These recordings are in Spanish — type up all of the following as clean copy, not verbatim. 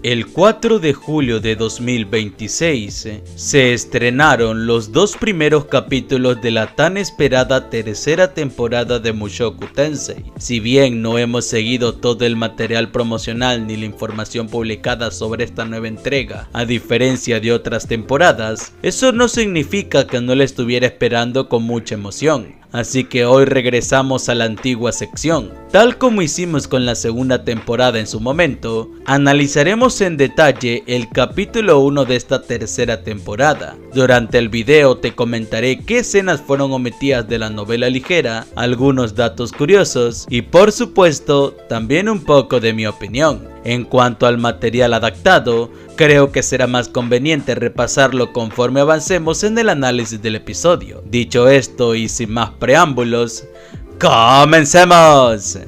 El 4 de julio de 2026 se estrenaron los dos primeros capítulos de la tan esperada tercera temporada de Mushoku Tensei. Si bien no hemos seguido todo el material promocional ni la información publicada sobre esta nueva entrega, a diferencia de otras temporadas, eso no significa que no la estuviera esperando con mucha emoción. Así que hoy regresamos a la antigua sección. Tal como hicimos con la segunda temporada en su momento, analizaremos en detalle el capítulo 1 de esta tercera temporada. Durante el video te comentaré qué escenas fueron omitidas de la novela ligera, algunos datos curiosos y por supuesto también un poco de mi opinión. En cuanto al material adaptado, creo que será más conveniente repasarlo conforme avancemos en el análisis del episodio. Dicho esto y sin más preámbulos, ¡comencemos!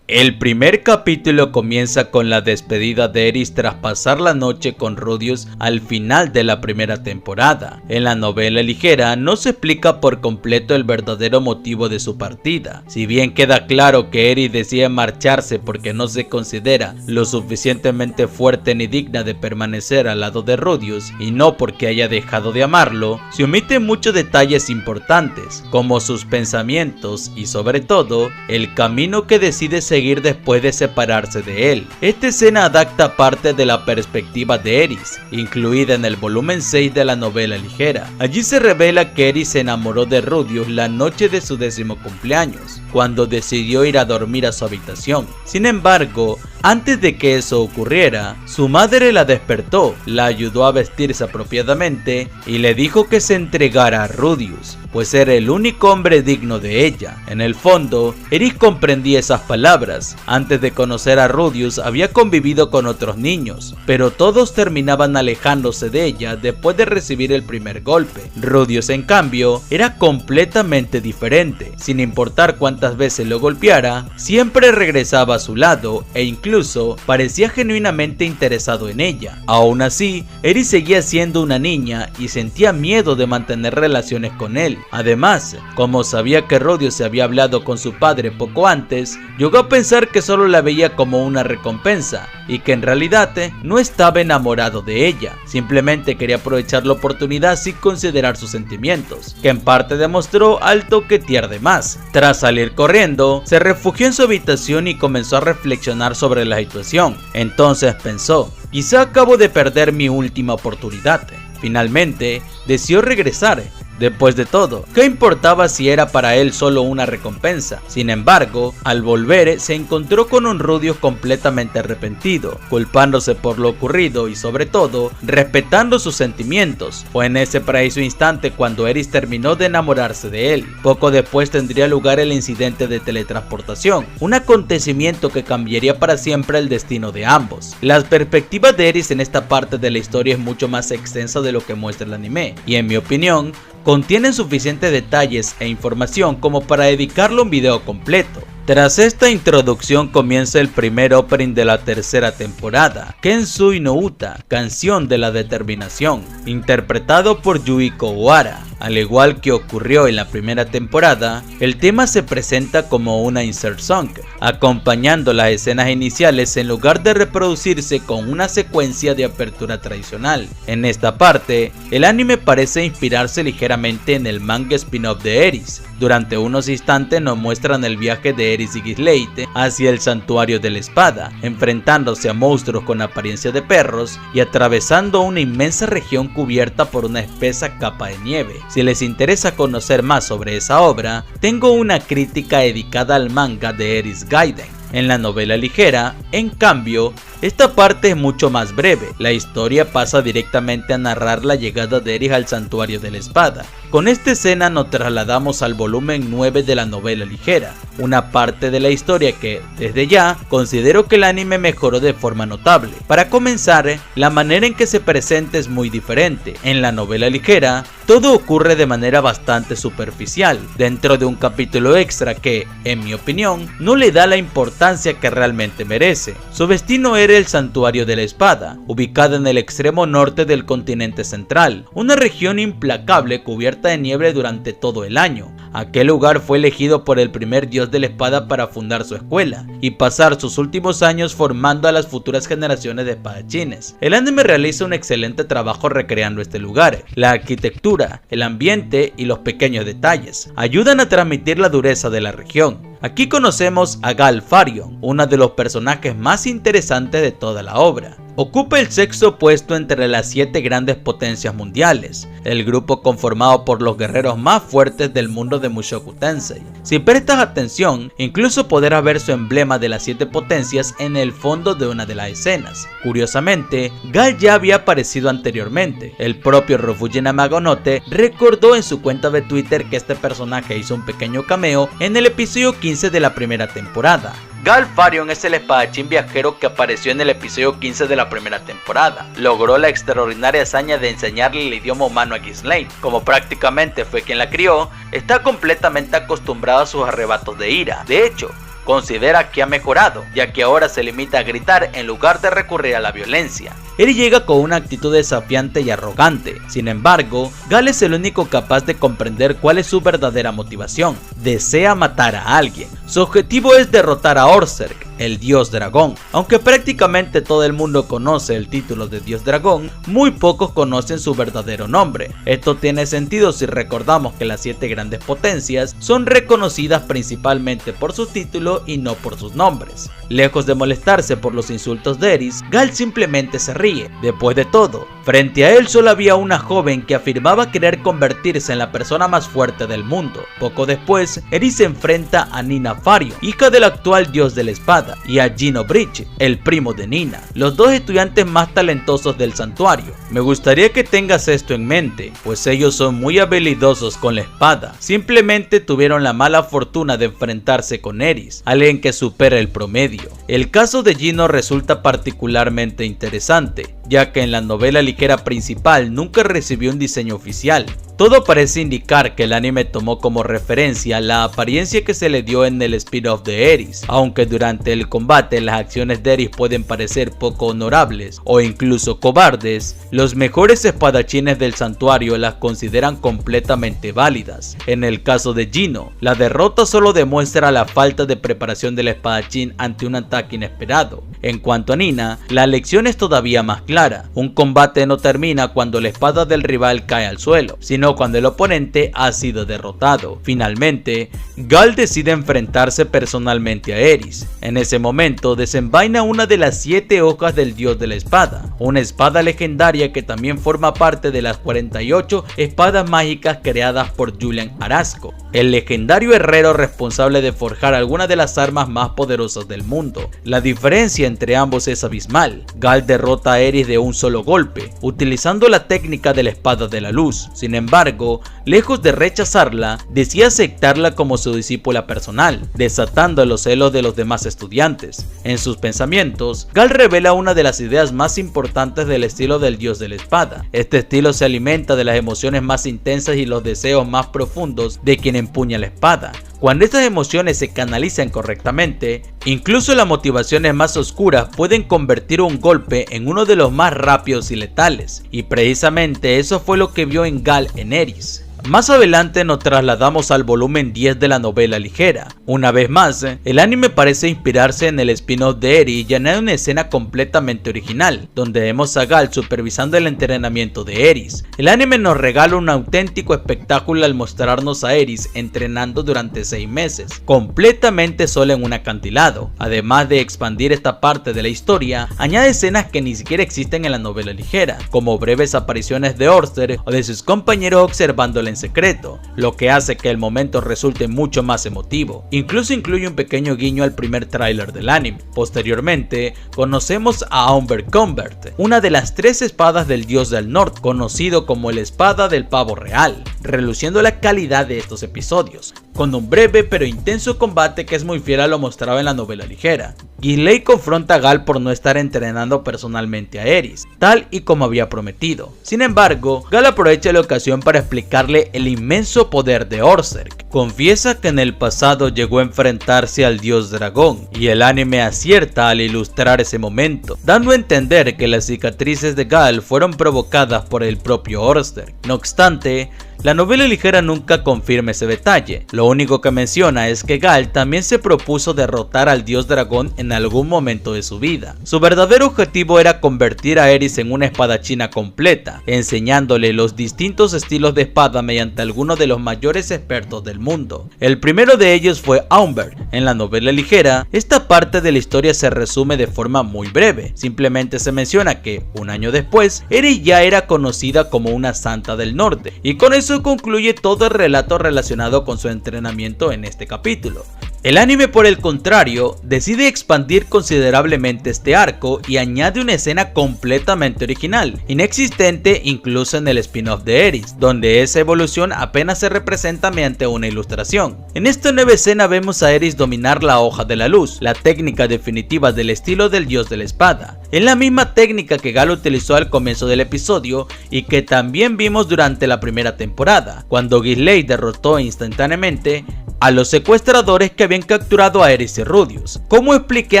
El primer capítulo comienza con la despedida de Eris tras pasar la noche con Rudeus al final de la primera temporada. En la novela ligera no se explica por completo el verdadero motivo de su partida. Si bien queda claro que Eris decide marcharse porque no se considera lo suficientemente fuerte ni digna de permanecer al lado de Rudeus y no porque haya dejado de amarlo, se omiten muchos detalles importantes como sus pensamientos y sobre todo el camino que decide seguir después de separarse de él. Esta escena adapta parte de la perspectiva de Eris, incluida en el volumen 6 de la novela ligera. Allí se revela que Eris se enamoró de Rudeus la noche de su 10º cumpleaños, cuando decidió ir a dormir a su habitación. Sin embargo, antes de que eso ocurriera, su madre la despertó, la ayudó a vestirse apropiadamente y le dijo que se entregara a Rudeus, pues era el único hombre digno de ella. En el fondo, Eris comprendía esas palabras. Antes de conocer a Rudeus había convivido con otros niños, pero todos terminaban alejándose de ella después de recibir el primer golpe. Rudeus, en cambio, era completamente diferente. Sin importar cuántas veces lo golpeara, siempre regresaba a su lado e incluso parecía genuinamente interesado en ella. Aún así, Eris seguía siendo una niña y sentía miedo de mantener relaciones con él. Además, como sabía que Rudeus se había hablado con su padre poco antes, llegó a pensar que solo la veía como una recompensa y que en realidad no estaba enamorado de ella, simplemente quería aprovechar la oportunidad sin considerar sus sentimientos, que en parte demostró al toquetear de más. Tras salir corriendo, se refugió en su habitación y comenzó a reflexionar sobre la situación. Entonces pensó, quizá acabo de perder mi última oportunidad. Finalmente, decidió regresar. Después de todo, ¿qué importaba si era para él solo una recompensa? Sin embargo, al volver se encontró con un Rudeus completamente arrepentido, culpándose por lo ocurrido y sobre todo, respetando sus sentimientos. Fue en ese preciso instante cuando Eris terminó de enamorarse de él. Poco después tendría lugar el incidente de teletransportación, un acontecimiento que cambiaría para siempre el destino de ambos. Las perspectivas de Eris en esta parte de la historia es mucho más extensa de lo que muestra el anime, y en mi opinión, contienen suficientes detalles e información como para dedicarle un video completo. Tras esta introducción comienza el primer opening de la tercera temporada, Kensui no Uta, Canción de la Determinación, interpretado por Yuiko Ohara. Al igual que ocurrió en la primera temporada, el tema se presenta como una insert song, acompañando las escenas iniciales en lugar de reproducirse con una secuencia de apertura tradicional. En esta parte, el anime parece inspirarse ligeramente en el manga spin-off de Eris. Durante unos instantes nos muestran el viaje de Eris y Gizleite hacia el Santuario de la Espada, enfrentándose a monstruos con apariencia de perros y atravesando una inmensa región cubierta por una espesa capa de nieve. Si les interesa conocer más sobre esa obra, tengo una crítica dedicada al manga de Eris Gaiden. En la novela ligera, en cambio, esta parte es mucho más breve. La historia pasa directamente a narrar la llegada de Eris al Santuario de la Espada. Con esta escena nos trasladamos al volumen 9 de la novela ligera, una parte de la historia que, desde ya, considero que el anime mejoró de forma notable. Para comenzar, la manera en que se presenta es muy diferente. En la novela ligera, todo ocurre de manera bastante superficial, dentro de un capítulo extra que, en mi opinión, no le da la importancia que realmente merece. Su destino es era el Santuario de la Espada, ubicado en el extremo norte del continente central, una región implacable cubierta de nieve durante todo el año. Aquel lugar fue elegido por el primer dios de la espada para fundar su escuela y pasar sus últimos años formando a las futuras generaciones de espadachines. El anime realiza un excelente trabajo recreando este lugar. La arquitectura, el ambiente y los pequeños detalles ayudan a transmitir la dureza de la región. Aquí conocemos a Galfarion, uno de los personajes más interesantes de toda la obra. Ocupa el sexto puesto entre las 7 grandes potencias mundiales, el grupo conformado por los guerreros más fuertes del mundo de Mushoku Tensei. Si prestas atención, incluso podrás ver su emblema de las 7 potencias en el fondo de una de las escenas. Curiosamente, Gal ya había aparecido anteriormente. El propio Rofuji Namagonote recordó en su cuenta de Twitter que este personaje hizo un pequeño cameo en el episodio 15 de la primera temporada. Galfarion es el espadachín viajero que apareció en el episodio 15 de la primera temporada. Logró la extraordinaria hazaña de enseñarle el idioma humano a Ghislaine. Como prácticamente fue quien la crió, está completamente acostumbrado a sus arrebatos de ira. De hecho, considera que ha mejorado, ya que ahora se limita a gritar en lugar de recurrir a la violencia. Él llega con una actitud desafiante y arrogante. Sin embargo, Gal es el único capaz de comprender cuál es su verdadera motivación. Desea matar a alguien. Su objetivo es derrotar a Orzerk, el dios dragón. Aunque prácticamente todo el mundo conoce el título de dios dragón, muy pocos conocen su verdadero nombre. Esto tiene sentido si recordamos que las 7 grandes potencias son reconocidas principalmente por su título y no por sus nombres. Lejos de molestarse por los insultos de Eris, Gal simplemente se ríe. Después de todo, frente a él solo había una joven que afirmaba querer convertirse en la persona más fuerte del mundo. Poco después, Eris se enfrenta a Nina Farion, hija del actual dios de la espada, y a Gino Bridge, el primo de Nina, los dos estudiantes más talentosos del santuario. Me gustaría que tengas esto en mente, pues ellos son muy habilidosos con la espada. Simplemente tuvieron la mala fortuna de enfrentarse con Eris, alguien que supera el promedio. El caso de Gino resulta particularmente interesante, ya que en la novela ligera principal nunca recibió un diseño oficial. Todo parece indicar que el anime tomó como referencia la apariencia que se le dio en el spin-off de Eris, aunque durante el combate las acciones de Eris pueden parecer poco honorables o incluso cobardes, los mejores espadachines del santuario las consideran completamente válidas. En el caso de Gino, la derrota solo demuestra la falta de preparación del espadachín ante un ataque inesperado. En cuanto a Nina, la lección es todavía más clara. Un combate no termina cuando la espada del rival cae al suelo, sino cuando el oponente ha sido derrotado. Finalmente, Gal decide enfrentarse personalmente a Eris. En ese momento desenvaina una de las 7 hojas del dios de la espada, una espada legendaria que también forma parte de las 48 espadas mágicas creadas por Julian Arasco, el legendario herrero responsable de forjar algunas de las armas más poderosas del mundo. La diferencia entre ambos es abismal. Gal derrota a Eris de un solo golpe, utilizando la técnica de la espada de la luz. Sin embargo, lejos de rechazarla, decide aceptarla como su discípula personal, desatando los celos de los demás estudiantes. En sus pensamientos, Gal revela una de las ideas más importantes del estilo del dios de la espada. Este estilo se alimenta de las emociones más intensas y los deseos más profundos de quien empuña la espada. Cuando estas emociones se canalizan correctamente, incluso las motivaciones más oscuras pueden convertir un golpe en uno de los más rápidos y letales, y precisamente eso fue lo que vio en Gal en Eris. Más adelante nos trasladamos al volumen 10 de la novela ligera. Una vez más, el anime parece inspirarse en el spin-off de Eris y añade una escena completamente original, donde vemos a Gal supervisando el entrenamiento de Eris. El anime nos regala un auténtico espectáculo al mostrarnos a Eris entrenando durante 6 meses, completamente sola en un acantilado. Además de expandir esta parte de la historia, añade escenas que ni siquiera existen en la novela ligera, como breves apariciones de Orzerk o de sus compañeros observándola en secreto, lo que hace que el momento resulte mucho más emotivo. Incluso incluye un pequeño guiño al primer tráiler del anime. Posteriormente, conocemos a Umber Convert, una de las 3 espadas del dios del norte, conocido como la espada del pavo real, reluciendo la calidad de estos episodios. con un breve pero intenso combate que es muy fiel a lo mostrado en la novela ligera. Gizley confronta a Gal por no estar entrenando personalmente a Aerys, tal y como había prometido. Sin embargo, Gal aprovecha la ocasión para explicarle el inmenso poder de Orzhek. Confiesa que en el pasado llegó a enfrentarse al dios dragón, y el anime acierta al ilustrar ese momento, dando a entender que las cicatrices de Gal fueron provocadas por el propio Orzhek. No obstante, la novela ligera nunca confirma ese detalle. Lo único que menciona es que Gal también se propuso derrotar al dios dragón en algún momento de su vida. Su verdadero objetivo era convertir a Aerys en una espadachina completa, enseñándole los distintos estilos de espada mediante algunos de los mayores expertos del mundo. El primero de ellos fue Aumbert. En la novela ligera, esta parte de la historia se resume de forma muy breve. Simplemente se menciona que, un año después, Aerys ya era conocida como una santa del norte, y con eso concluye todo el relato relacionado con su entrenamiento en este capítulo. El anime, por el contrario, decide expandir considerablemente este arco y añade una escena completamente original, inexistente incluso en el spin-off de Aerys, donde esa evolución apenas se representa mediante una ilustración. En esta nueva escena vemos a Aerys dominar la hoja de la luz, la técnica definitiva del estilo del dios de la espada. Es la misma técnica que Gal utilizó al comienzo del episodio y que también vimos durante la primera temporada, cuando Gizley derrotó instantáneamente a los secuestradores que habían capturado a Aerys y Rudeus. Como expliqué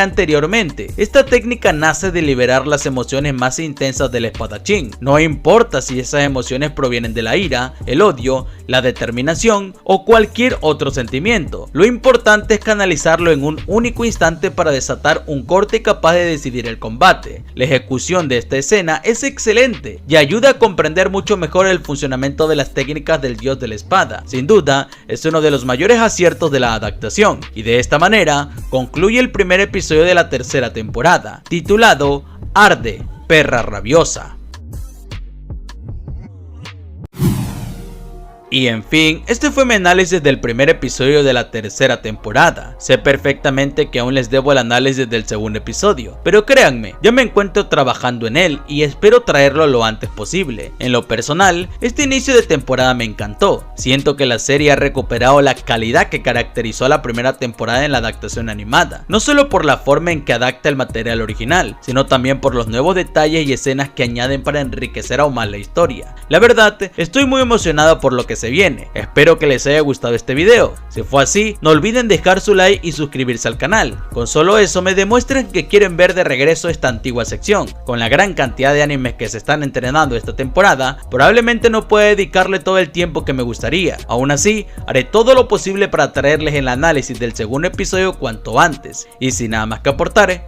anteriormente, esta técnica nace de liberar las emociones más intensas del espadachín. No importa si esas emociones provienen de la ira, el odio, la determinación o cualquier otro sentimiento. Lo importante es canalizarlo en un único instante para desatar un corte capaz de decidir el combate. La ejecución de esta escena es excelente y ayuda a comprender mucho mejor el funcionamiento de las técnicas del dios de la espada. Sin duda, es uno de los mayores aciertos de la adaptación, y de esta manera concluye el primer episodio de la tercera temporada, titulado Arde, perra rabiosa. Y en fin, este fue mi análisis del primer episodio de la tercera temporada. Sé perfectamente que aún les debo el análisis del segundo episodio, pero créanme, ya me encuentro trabajando en él y espero traerlo lo antes posible. En lo personal, este inicio de temporada me encantó. Siento que la serie ha recuperado la calidad que caracterizó a la primera temporada en la adaptación animada, no solo por la forma en que adapta el material original, sino también por los nuevos detalles y escenas que añaden para enriquecer aún más la historia. La verdad, estoy muy emocionado por lo que se viene. Espero que les haya gustado este video. Si fue así, no olviden dejar su like y suscribirse al canal. Con solo eso me demuestran que quieren ver de regreso esta antigua sección. Con la gran cantidad de animes que se están estrenando esta temporada, probablemente no pueda dedicarle todo el tiempo que me gustaría. Aún así, haré todo lo posible para traerles el análisis del segundo episodio cuanto antes. Y sin nada más que aportar,